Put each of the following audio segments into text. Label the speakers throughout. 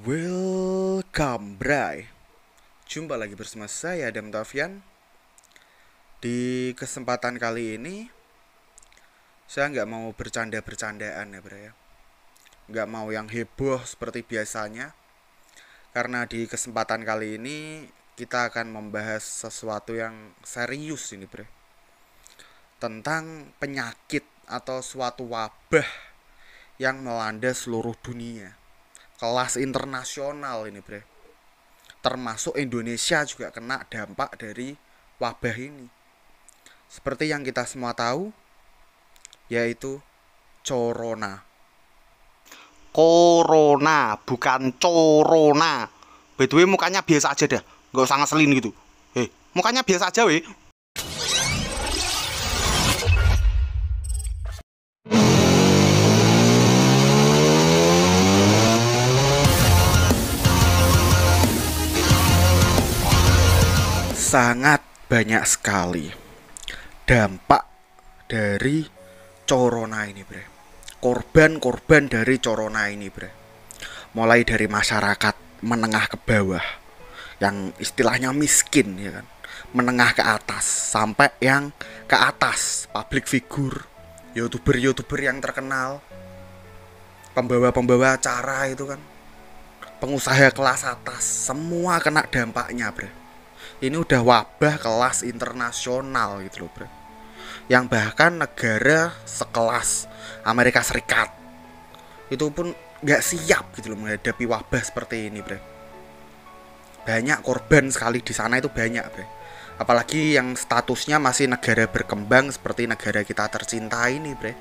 Speaker 1: Welcome, Bray. Jumpa lagi bersama saya Adam Tafian. Di kesempatan kali ini saya nggak mau bercanda-bercandaan ya, Bray. Nggak mau yang heboh seperti biasanya. Karena di kesempatan kali ini kita akan membahas sesuatu yang serius ini, Bray. Tentang penyakit atau suatu wabah yang melanda seluruh dunia. Kelas internasional ini, Bre. Termasuk Indonesia juga kena dampak dari wabah ini. Seperti yang kita semua tahu, yaitu corona.
Speaker 2: Corona, bukan corona. By the way, mukanya biasa aja dah. Nggak usah ngeselin gitu. Mukanya biasa aja, weh.
Speaker 1: Sangat banyak sekali dampak dari corona ini, Bre. Korban-korban dari corona ini, Bre. Mulai dari masyarakat menengah ke bawah, yang istilahnya miskin, ya kan, menengah ke atas, sampai yang ke atas, public figure, youtuber-youtuber yang terkenal, pembawa-pembawa acara itu kan, pengusaha kelas atas, semua kena dampaknya, Bre. Ini udah wabah kelas internasional gitu loh, Bre. Yang bahkan negara sekelas Amerika Serikat itu pun gak siap gitu loh menghadapi wabah seperti ini, Bre. Banyak korban sekali di sana, itu banyak, Bre. Apalagi yang statusnya masih negara berkembang seperti negara kita tercinta ini, Bre.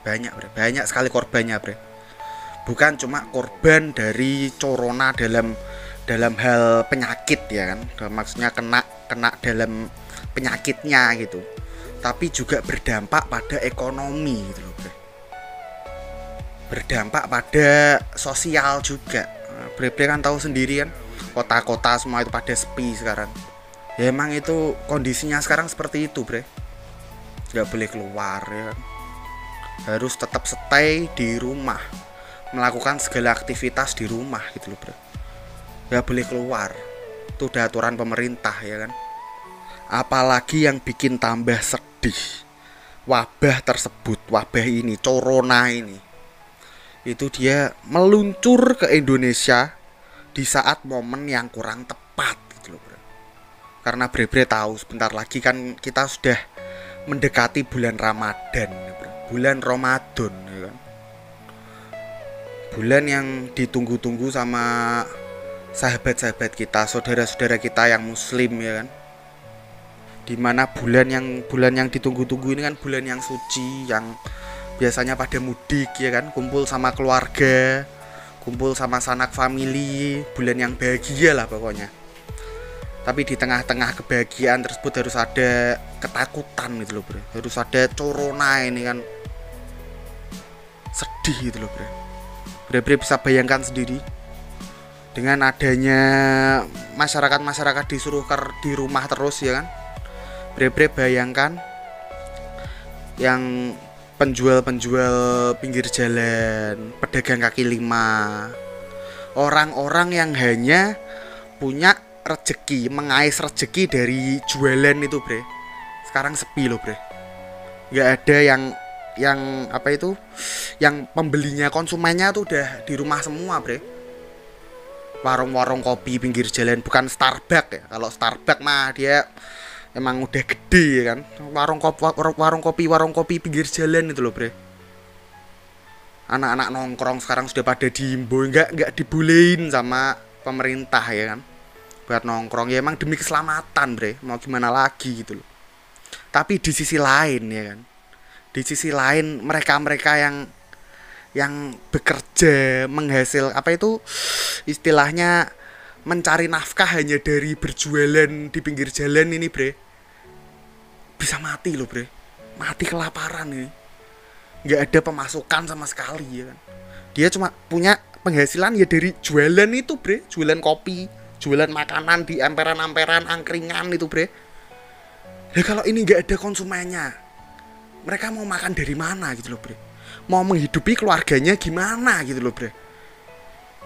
Speaker 1: Banyak, Bre. Banyak sekali korbannya, Bre. Bukan cuma korban dari corona dalam hal penyakit, ya kan. Maksudnya kena dalam penyakitnya gitu. Tapi juga berdampak pada ekonomi gitu loh, Bre. Berdampak pada sosial juga. Bre kan tahu sendiri kan, kota-kota semua itu pada sepi sekarang. Ya emang itu kondisinya sekarang seperti itu, Bre. Gak boleh keluar, ya kan. Harus tetap stay di rumah, melakukan segala aktivitas di rumah gitu loh, Bre. Gak boleh keluar. Itu udah aturan pemerintah, ya kan. Apalagi yang bikin tambah sedih, wabah tersebut, wabah ini, corona ini, itu dia meluncur ke Indonesia di saat momen yang kurang tepat gitu loh, Bro. Karena Bre tahu sebentar lagi kan kita sudah mendekati bulan Ramadan, Bro. Bulan Ramadan, ya kan. Bulan yang ditunggu-tunggu sama sahabat-sahabat kita, saudara-saudara kita yang muslim, ya kan. Dimana bulan yang ditunggu-tunggu ini kan bulan yang suci, yang biasanya pada mudik, ya kan, kumpul sama keluarga, kumpul sama sanak family, bulan yang bahagia lah pokoknya. Tapi di tengah-tengah kebahagiaan tersebut harus ada ketakutan gitu loh, Bro. Harus ada corona ini kan, sedih gitu loh, Bro. Bre bisa bayangkan sendiri dengan adanya masyarakat disuruh di rumah terus, ya kan. Bre bayangkan yang penjual-penjual pinggir jalan, pedagang kaki lima, orang-orang yang hanya punya rezeki, mengais rezeki dari jualan itu, Bre. Sekarang sepi loh, Bre. Gak ada yang apa itu, yang pembelinya, konsumennya tuh udah di rumah semua, Bre. Warung-warung kopi pinggir jalan, bukan Starbucks ya. Kalau Starbucks mah dia emang udah gede, ya kan. Warung kopi pinggir jalan itu loh, Bre. Anak-anak nongkrong sekarang sudah pada diimbau, nggak dibolehin sama pemerintah, ya kan, buat nongkrong. Ya emang demi keselamatan, Bre. Mau gimana lagi gitu loh. Tapi di sisi lain, ya kan, di sisi lain mereka yang bekerja, menghasil apa itu istilahnya, mencari nafkah hanya dari berjualan di pinggir jalan ini, Bre, bisa mati loh, Bre. Mati kelaparan ini. Nggak ada pemasukan sama sekali, ya kan. Dia cuma punya penghasilan ya dari jualan itu, Bre. Jualan kopi, jualan makanan di emperan-emperan, angkringan itu, Bre. Ya kalau ini nggak ada konsumennya, mereka mau makan dari mana gitu loh, Bre. Mau menghidupi keluarganya gimana gitu loh, Bre.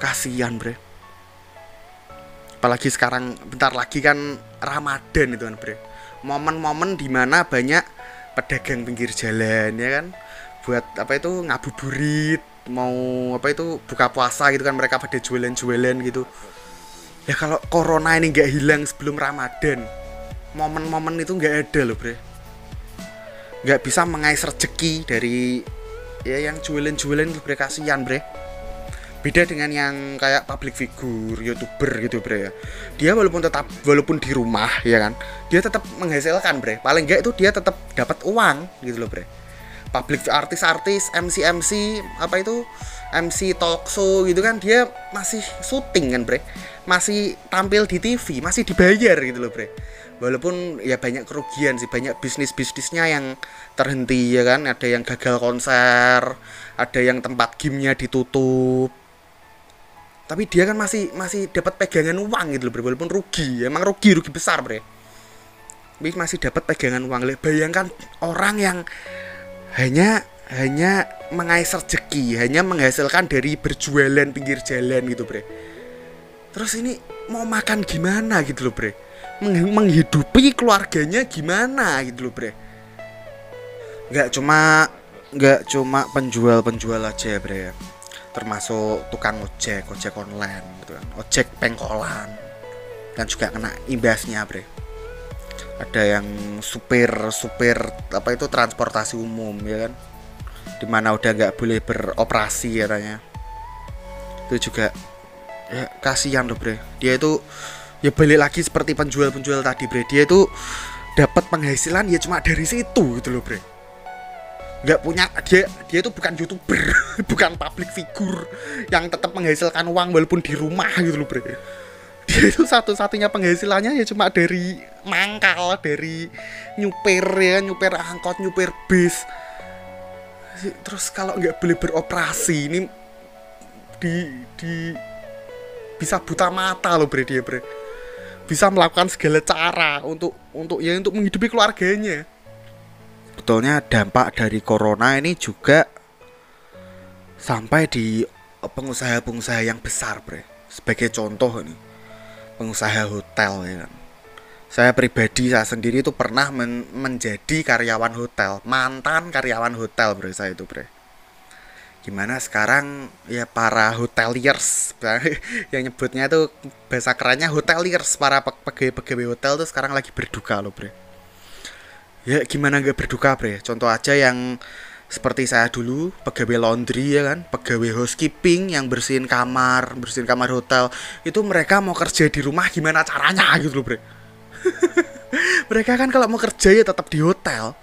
Speaker 1: Kasihan bre, apalagi sekarang bentar lagi kan Ramadan itu kan bre, momen-momen dimana banyak pedagang pinggir jalan ya kan, buat apa itu ngabuburit, mau apa itu buka puasa gitu kan, mereka pada jualan-jualan gitu ya. Kalau corona ini nggak hilang sebelum Ramadan, momen-momen itu nggak ada loh bre, nggak bisa mengais rezeki dari ya yang jualan-jualan itu bre, kasihan bre. Beda dengan yang kayak public figure, youtuber gitu bre ya, dia walaupun di rumah ya kan, dia tetap menghasilkan bre, paling enggak itu dia tetap dapat uang gitu loh bre. Public artis-artis, MC apa itu, MC talk show gitu kan, dia masih syuting kan bre, masih tampil di TV, masih dibayar gitu loh bre. Walaupun ya banyak kerugian sih, banyak bisnisnya yang terhenti ya kan, ada yang gagal konser, ada yang tempat gamenya ditutup, tapi dia kan masih dapat pegangan uang gitu loh bre, walaupun rugi, emang rugi besar bre, tapi masih dapat pegangan uang. Bayangkan orang yang hanya mengais rezeki, hanya menghasilkan dari berjualan pinggir jalan gitu bre, terus ini mau makan gimana gitu loh bre, menghidupi keluarganya gimana gitu loh bre. Nggak cuma penjual aja bre ya, termasuk tukang ojek online gitu kan, ojek pengkolan kan juga kena imbasnya bre. Ada yang supir apa itu transportasi umum ya kan, dimana udah nggak boleh beroperasi katanya, itu juga ya kasihan loh bre. Dia itu ya balik lagi seperti penjual tadi bre, dia itu dapat penghasilan ya cuma dari situ gitu loh bre, nggak punya, dia itu bukan youtuber bukan public figure yang tetap menghasilkan uang walaupun di rumah gitu loh bre. Dia itu satu-satunya penghasilannya ya cuma dari mangkal, dari nyupir ya, nyupir angkot, nyupir bis. Terus kalau nggak boleh beroperasi ini di bisa buta mata loh bre, dia bre bisa melakukan segala cara untuk menghidupi keluarganya. Betulnya dampak dari corona ini juga sampai di pengusaha yang besar bre. Sebagai contoh ini, pengusaha hotel ya kan. Saya sendiri itu pernah menjadi karyawan hotel, mantan karyawan hotel bre saya itu bre. Gimana sekarang ya para hoteliers yang nyebutnya itu bahasa kerennya hoteliers, para pegawai hotel tuh sekarang lagi berduka loh bre. Ya gimana gak berduka bre, contoh aja yang seperti saya dulu, pegawai laundry ya kan, pegawai housekeeping yang bersihin kamar hotel, itu mereka mau kerja di rumah gimana caranya gitu loh bre. Mereka kan kalau mau kerja ya tetap di hotel,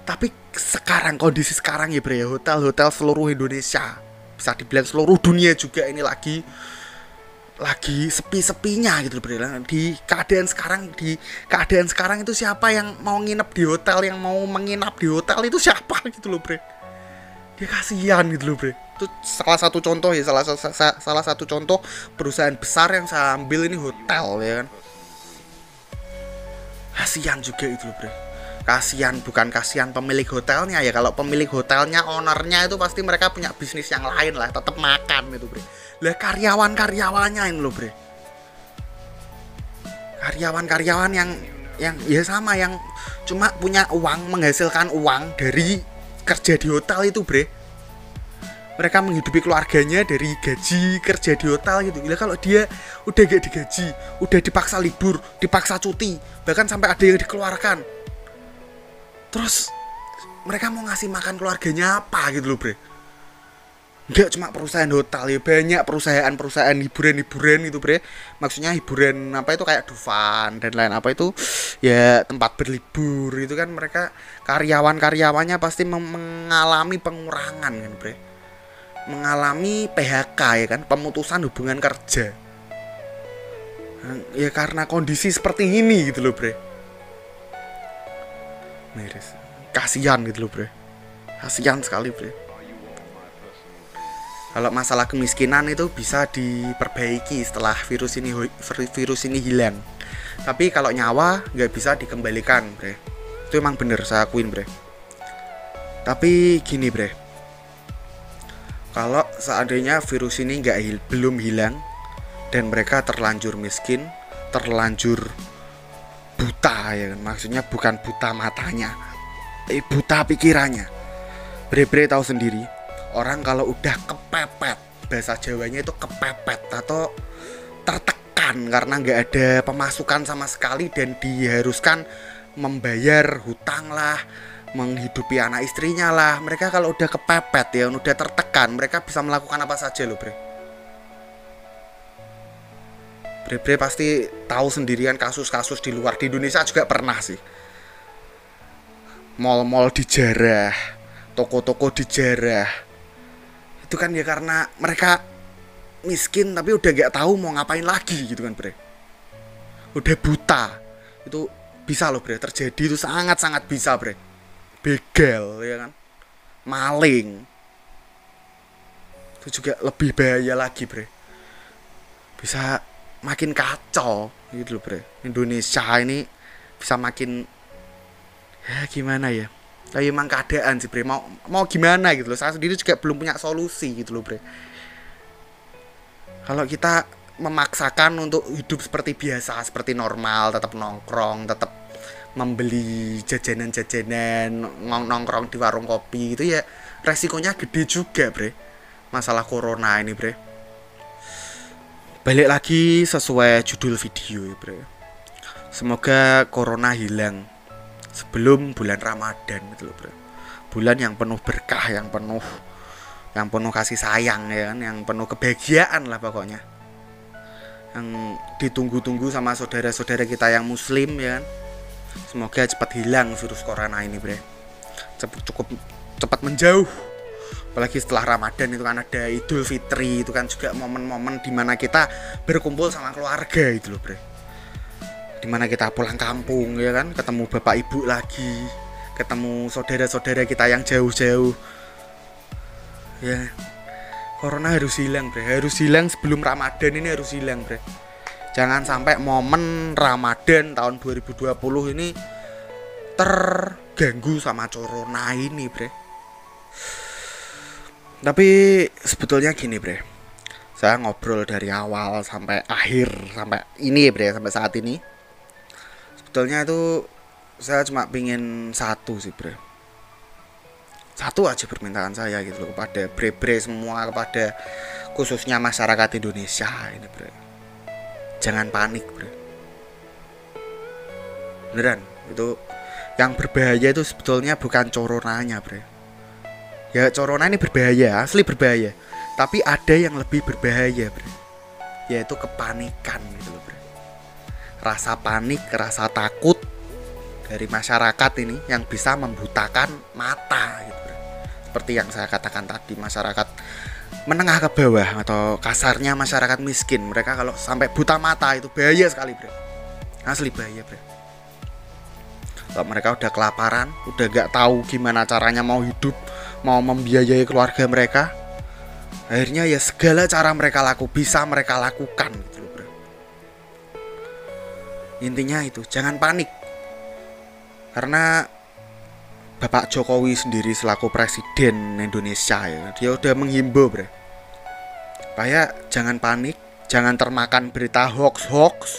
Speaker 1: tapi sekarang kondisi sekarang ya bre, hotel seluruh Indonesia, bisa dibilang seluruh dunia juga ini lagi sepi-sepinya gitu bre. Di keadaan sekarang itu siapa yang mau nginep di hotel, yang mau menginap di hotel itu siapa gitu loh bre. Dia kasihan gitu loh bre. Itu salah satu contoh ya, salah satu contoh perusahaan besar yang saya ambil ini hotel ya kan. Kasihan juga itu loh bre. Bukan kasihan pemilik hotelnya ya, kalau pemilik hotelnya, ownernya itu pasti mereka punya bisnis yang lain lah, tetap makan gitu bre. Lah karyawannya ini loh bre, karyawan yang ya sama, yang cuma punya uang, menghasilkan uang dari kerja di hotel itu bre. Mereka menghidupi keluarganya dari gaji kerja di hotel gitu. Gila kalau dia udah gak digaji, udah dipaksa libur, dipaksa cuti, bahkan sampai ada yang dikeluarkan, terus mereka mau ngasih makan keluarganya apa gitu loh bre. Enggak cuma perusahaan hotel ya, banyak perusahaan hiburan gitu bre. Maksudnya hiburan apa itu kayak Dufan dan lain apa itu ya, tempat berlibur itu kan, mereka karyawannya pasti mengalami pengurangan kan bre, mengalami PHK ya kan, pemutusan hubungan kerja ya karena kondisi seperti ini gitu loh bre. Miris, kasihan gitu loh bre, kasihan sekali bre. Kalau masalah kemiskinan itu bisa diperbaiki setelah virus ini hilang. Tapi kalau nyawa nggak bisa dikembalikan, bre. Itu emang bener, saya akuin, bre. Tapi gini, bre. Kalau seandainya virus ini belum hilang dan mereka terlanjur miskin, terlanjur buta ya kan, maksudnya bukan buta matanya, buta pikirannya. Bre tahu sendiri, orang kalau udah kepepet, bahasa Jawanya itu kepepet atau tertekan karena nggak ada pemasukan sama sekali dan diharuskan membayar hutang lah, menghidupi anak istrinya lah. Mereka kalau udah kepepet ya, udah tertekan, mereka bisa melakukan apa saja loh bre. Bre pasti tahu sendirian kasus-kasus di luar, di Indonesia juga pernah sih. Mall-mall dijarah, toko-toko dijarah. Itu kan ya karena mereka miskin tapi udah gak tahu mau ngapain lagi gitu kan bre. Udah buta. Itu bisa loh bre, terjadi itu sangat-sangat bisa bre. Begal ya kan, maling, itu juga lebih bahaya lagi bre. Bisa makin kacau gitu loh bre. Indonesia ini bisa makin ya gimana ya, tapi emang keadaan sih bre, mau gimana gitu loh. Saya sendiri juga belum punya solusi gitu loh bre. Kalau kita memaksakan untuk hidup seperti biasa, seperti normal, tetap nongkrong, tetap membeli jajanan-jajanan, nongkrong di warung kopi gitu ya, resikonya gede juga bre. Masalah corona ini bre. Balik lagi sesuai judul video ya bre, semoga corona hilang sebelum bulan Ramadan gitu loh bre. Bulan yang penuh berkah, yang penuh kasih sayang ya kan, yang penuh kebahagiaan lah pokoknya, yang ditunggu-tunggu sama saudara-saudara kita yang muslim ya kan. Semoga cepat hilang virus corona ini bre, cepat menjauh. Apalagi setelah Ramadan itu kan ada Idul Fitri, itu kan juga momen-momen dimana kita berkumpul sama keluarga itu loh bre, dimana kita pulang kampung ya kan, ketemu bapak ibu lagi, ketemu saudara-saudara kita yang jauh-jauh ya. Corona harus hilang bre, harus hilang sebelum Ramadan ini, harus hilang bre. Jangan sampai momen Ramadan tahun 2020 ini terganggu sama corona ini bre. Tapi sebetulnya gini bre, saya ngobrol dari awal sampai akhir, sampai ini bre, sampai saat ini, sebetulnya itu saya cuma pingin satu sih bre, satu aja permintaan saya gitu loh, kepada bre semua, kepada khususnya masyarakat Indonesia ini bre. Jangan panik bre, beneran. Itu yang berbahaya itu sebetulnya bukan coronanya bre. Ya corona ini berbahaya, asli berbahaya, tapi ada yang lebih berbahaya bre, yaitu kepanikan gitu loh bre. Rasa panik, rasa takut dari masyarakat ini yang bisa membutakan mata gitu bre. Seperti yang saya katakan tadi, masyarakat menengah ke bawah atau kasarnya masyarakat miskin, mereka kalau sampai buta mata itu bahaya sekali bre, asli bahaya bre. Kalau mereka udah kelaparan, udah gak tahu gimana caranya mau hidup, mau membiayai keluarga mereka, akhirnya ya segala cara mereka bisa mereka lakukan gitu loh bro. Intinya itu, jangan panik. Karena Bapak Jokowi sendiri selaku Presiden Indonesia ya, dia udah menghimbau bre, supaya jangan panik, jangan termakan berita hoax,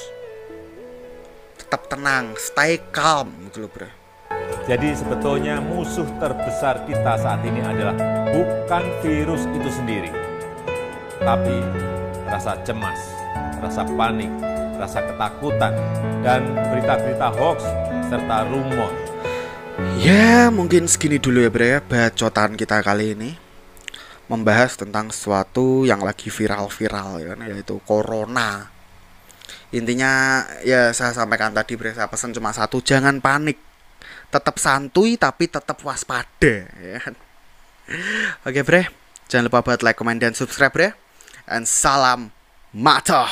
Speaker 1: tetap tenang, stay calm gitu loh bre.
Speaker 3: Jadi sebetulnya musuh terbesar kita saat ini adalah bukan virus itu sendiri, tapi rasa cemas, rasa panik, rasa ketakutan, dan berita-berita hoax serta rumor.
Speaker 1: Ya mungkin segini dulu ya bre ya, bacotan kita kali ini membahas tentang sesuatu yang lagi viral-viral ya, yaitu corona. Intinya ya saya sampaikan tadi bre, saya pesan cuma satu, jangan panik, tetap santuy tapi tetap waspada ya. Oke bre, jangan lupa buat like, comment, dan subscribe bre. And salam mata.